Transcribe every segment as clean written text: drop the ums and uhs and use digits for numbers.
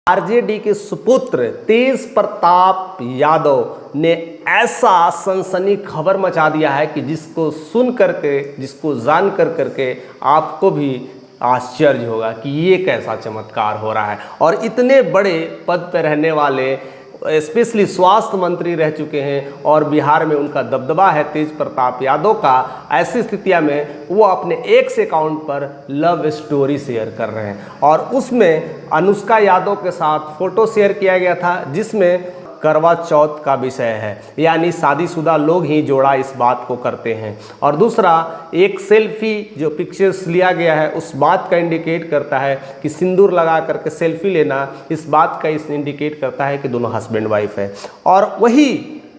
RJD के सुपुत्र तेज प्रताप यादव ने ऐसा सनसनी खबर मचा दिया है कि जिसको सुन करके, जिसको जान करके आपको भी आश्चर्य होगा कि ये कैसा चमत्कार हो रहा है। और इतने बड़े पद पर रहने वाले, स्पेशली स्वास्थ्य मंत्री रह चुके हैं और बिहार में उनका दबदबा है तेज प्रताप यादव का। ऐसी स्थितियों में वो अपने एक्स अकाउंट पर लव स्टोरी शेयर कर रहे हैं और उसमें अनुष्का यादव के साथ फ़ोटो शेयर किया गया था जिसमें करवा चौथ का विषय है, यानी शादीशुदा लोग ही जोड़ा इस बात को करते हैं। और दूसरा, एक सेल्फी जो पिक्चर्स लिया गया है उस बात का इंडिकेट करता है कि सिंदूर लगा करके सेल्फी लेना, इस बात का इस इंडिकेट करता है कि दोनों हस्बैंड वाइफ है। और वही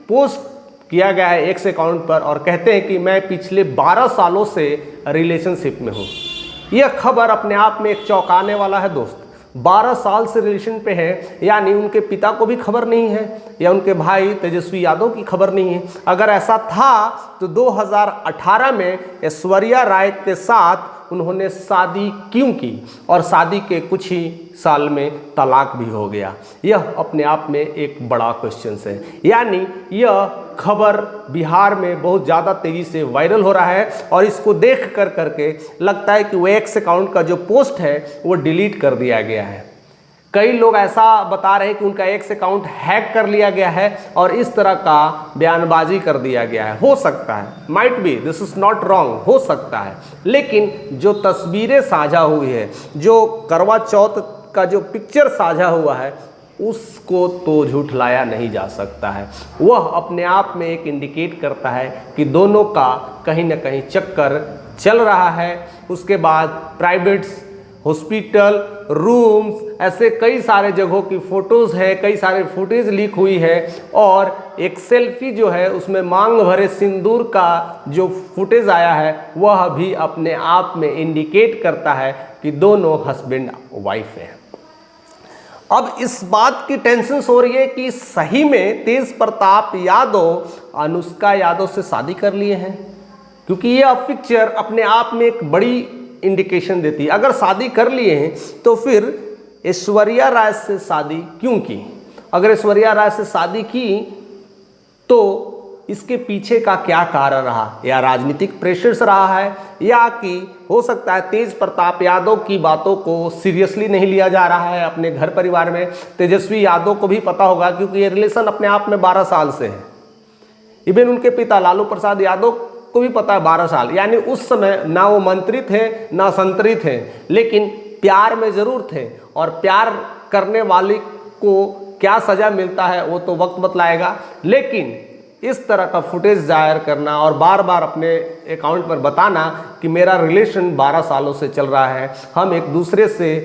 पोस्ट किया गया है एक्स अकाउंट पर और कहते हैं कि मैं पिछले 12 सालों से रिलेशनशिप में हूँ। यह खबर अपने आप में एक चौंकाने वाला है दोस्त। 12 साल से रिलेशन पे है, यानी उनके पिता को भी खबर नहीं है या उनके भाई तेजस्वी यादव की खबर नहीं है। अगर ऐसा था तो 2018 में ऐश्वर्या राय के साथ उन्होंने शादी क्यों की और शादी के कुछ ही साल में तलाक भी हो गया। यह अपने आप में एक बड़ा क्वेश्चन है। यानी यह खबर बिहार में बहुत ज़्यादा तेज़ी से वायरल हो रहा है और इसको देख करके लगता है कि वो एक्स अकाउंट का जो पोस्ट है वो डिलीट कर दिया गया है। कई लोग ऐसा बता रहे हैं कि उनका एक्स अकाउंट हैक कर लिया गया है और इस तरह का बयानबाजी कर दिया गया है। हो सकता है, might be, this is not wrong, हो सकता है। लेकिन जो तस्वीरें साझा हुई है, जो करवा चौथ का जो पिक्चर साझा हुआ है, उसको तो झूठलाया नहीं जा सकता है। वह अपने आप में एक इंडिकेट करता है कि दोनों का कहीं ना कहीं चक्कर चल रहा है। उसके बाद प्राइवेट्स, हॉस्पिटल, रूम्स, ऐसे कई सारे जगहों की फ़ोटोज़ हैं, कई सारे फुटेज लीक हुई है और एक सेल्फी जो है उसमें मांग भरे सिंदूर का जो फुटेज आया है वह भी अपने आप में इंडिकेट करता है कि दोनों हस्बैंड वाइफ हैं। अब इस बात की टेंशन हो रही है कि सही में तेज प्रताप यादव अनुष्का यादव से शादी कर लिए हैं, क्योंकि यह पिक्चर अपने आप में एक बड़ी इंडिकेशन देती है। अगर शादी कर लिए हैं तो फिर ऐश्वर्या राय से शादी क्यों की? अगर ऐश्वर्या राय से शादी की तो इसके पीछे का क्या कारण रहा? या राजनीतिक प्रेशर्स रहा है, या कि हो सकता है तेज प्रताप यादव की बातों को सीरियसली नहीं लिया जा रहा है अपने घर परिवार में। तेजस्वी यादव को भी पता होगा क्योंकि ये रिलेशन अपने आप में 12 साल से है। इवन उनके पिता लालू प्रसाद यादव को भी पता है 12 साल, यानी उस समय ना वो मंत्री थे ना संतरी थे, लेकिन प्यार में ज़रूर थे। और प्यार करने वाले को क्या सज़ा मिलता है वो तो वक्त बतलाएगा। लेकिन इस तरह का फुटेज जाहिर करना और बार बार अपने अकाउंट पर बताना कि मेरा रिलेशन 12 सालों से चल रहा है, हम एक दूसरे से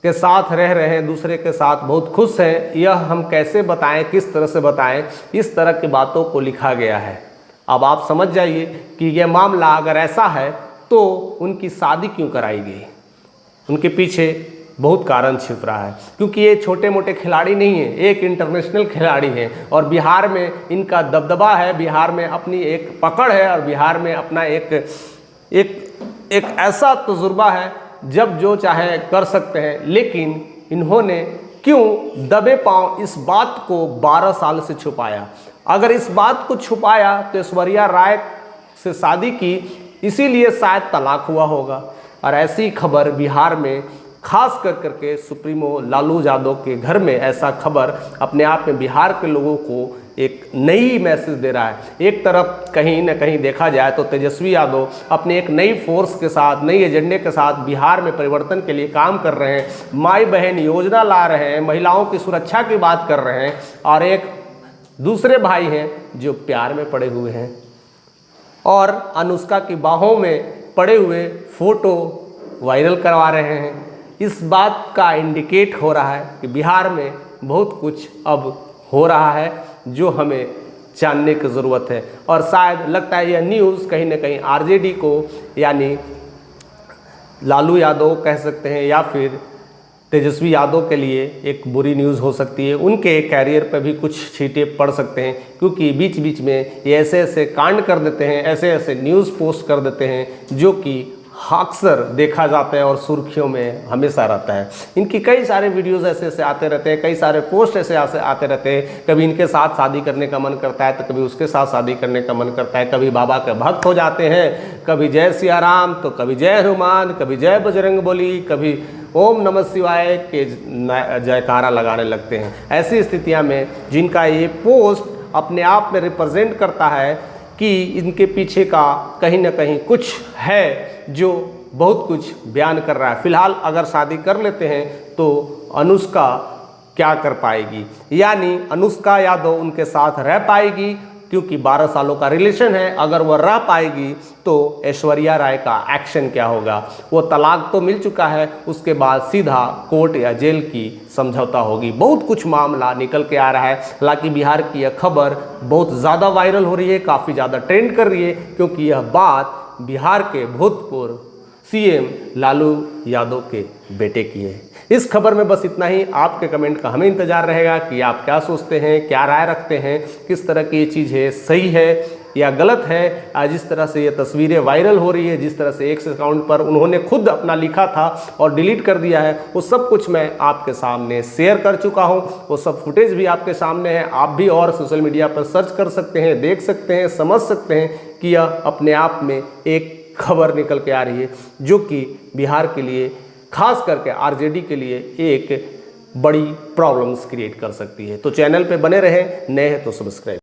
के साथ रह रहे हैं, दूसरे के साथ बहुत खुश हैं, यह हम कैसे बताएं, किस तरह से बताएं, इस तरह की बातों को लिखा गया है। अब आप समझ जाइए कि यह मामला अगर ऐसा है तो उनकी शादी क्यों कराई गई। उनके पीछे बहुत कारण छिप रहा है, क्योंकि ये छोटे मोटे खिलाड़ी नहीं हैं, एक इंटरनेशनल खिलाड़ी हैं और बिहार में इनका दबदबा है, बिहार में अपनी एक पकड़ है और बिहार में अपना एक ऐसा तजुर्बा है जब जो चाहे कर सकते हैं। लेकिन इन्होंने क्यों दबे पांव इस बात को 12 साल से छुपाया? अगर इस बात को छुपाया तो ऐश्वर्या राय से शादी की, इसीलिए शायद तलाक हुआ होगा। और ऐसी खबर बिहार में खास करके सुप्रीमो लालू यादव के घर में ऐसा खबर अपने आप में बिहार के लोगों को एक नई मैसेज दे रहा है। एक तरफ कहीं ना कहीं देखा जाए तो तेजस्वी यादव अपने एक नई फोर्स के साथ, नई एजेंडे के साथ बिहार में परिवर्तन के लिए काम कर रहे हैं, माई बहन योजना ला रहे हैं, महिलाओं की सुरक्षा की बात कर रहे हैं, और एक दूसरे भाई हैं जो प्यार में पड़े हुए हैं और अनुष्का की बाहों में पड़े हुए फोटो वायरल करवा रहे हैं। इस बात का इंडिकेट हो रहा है कि बिहार में बहुत कुछ अब हो रहा है जो हमें जानने की ज़रूरत है। और शायद लगता है यह न्यूज़ कहीं ना कहीं आरजेडी को, यानी लालू यादव कह सकते हैं या फिर तेजस्वी यादव के लिए एक बुरी न्यूज़ हो सकती है। उनके कैरियर पर भी कुछ छींटे पड़ सकते हैं, क्योंकि बीच बीच में ये ऐसे ऐसे कांड कर देते हैं, ऐसे ऐसे न्यूज़ पोस्ट कर देते हैं जो कि अक्सर देखा जाता है और सुर्खियों में हमेशा रहता है। इनकी कई सारे वीडियोस ऐसे ऐसे आते रहते हैं, कई सारे पोस्ट ऐसे आते रहते हैं। कभी इनके साथ शादी करने का मन करता है तो कभी उसके साथ शादी करने का मन करता है। कभी बाबा के भक्त हो जाते हैं, कभी जय सिया राम तो कभी जय हनुमान, कभी जय बजरंगबली, कभी ओम नमः शिवाय के जयकारा लगाने लगते हैं। ऐसी स्थितियाँ में जिनका ये पोस्ट अपने आप में रिप्रेजेंट करता है कि इनके पीछे का कहीं ना कहीं कुछ है जो बहुत कुछ बयान कर रहा है। फिलहाल अगर शादी कर लेते हैं तो अनुष्का क्या कर पाएगी, यानी अनुष्का यादव उनके साथ रह पाएगी क्योंकि 12 सालों का रिलेशन है। अगर वह रह पाएगी तो ऐश्वर्या राय का एक्शन क्या होगा। वो तलाक तो मिल चुका है, उसके बाद सीधा कोर्ट या जेल की समझौता होगी। बहुत कुछ मामला निकल के आ रहा है। हालांकि बिहार की यह खबर बहुत ज़्यादा वायरल हो रही है, काफ़ी ज़्यादा ट्रेंड कर रही है, क्योंकि यह बात बिहार के भूतपूर्व सीएम लालू यादव के बेटे की है। इस खबर में बस इतना ही। आपके कमेंट का हमें इंतजार रहेगा कि आप क्या सोचते हैं, क्या राय रखते हैं, किस तरह की ये चीज़ है, सही है या गलत है। आज जिस तरह से ये तस्वीरें वायरल हो रही है, जिस तरह से एक्स अकाउंट पर उन्होंने खुद अपना लिखा था और डिलीट कर दिया है, वो सब कुछ मैं आपके सामने शेयर कर चुका हूँ। वो सब फुटेज भी आपके सामने है। आप भी और सोशल मीडिया पर सर्च कर सकते हैं, देख सकते हैं, समझ सकते हैं कि यह अपने आप में एक खबर निकल के आ रही है जो कि बिहार के लिए, खास करके आरजेडी के लिए एक बड़ी प्रॉब्लम्स क्रिएट कर सकती है। तो चैनल पे बने रहें, नए हैं तो सब्सक्राइब।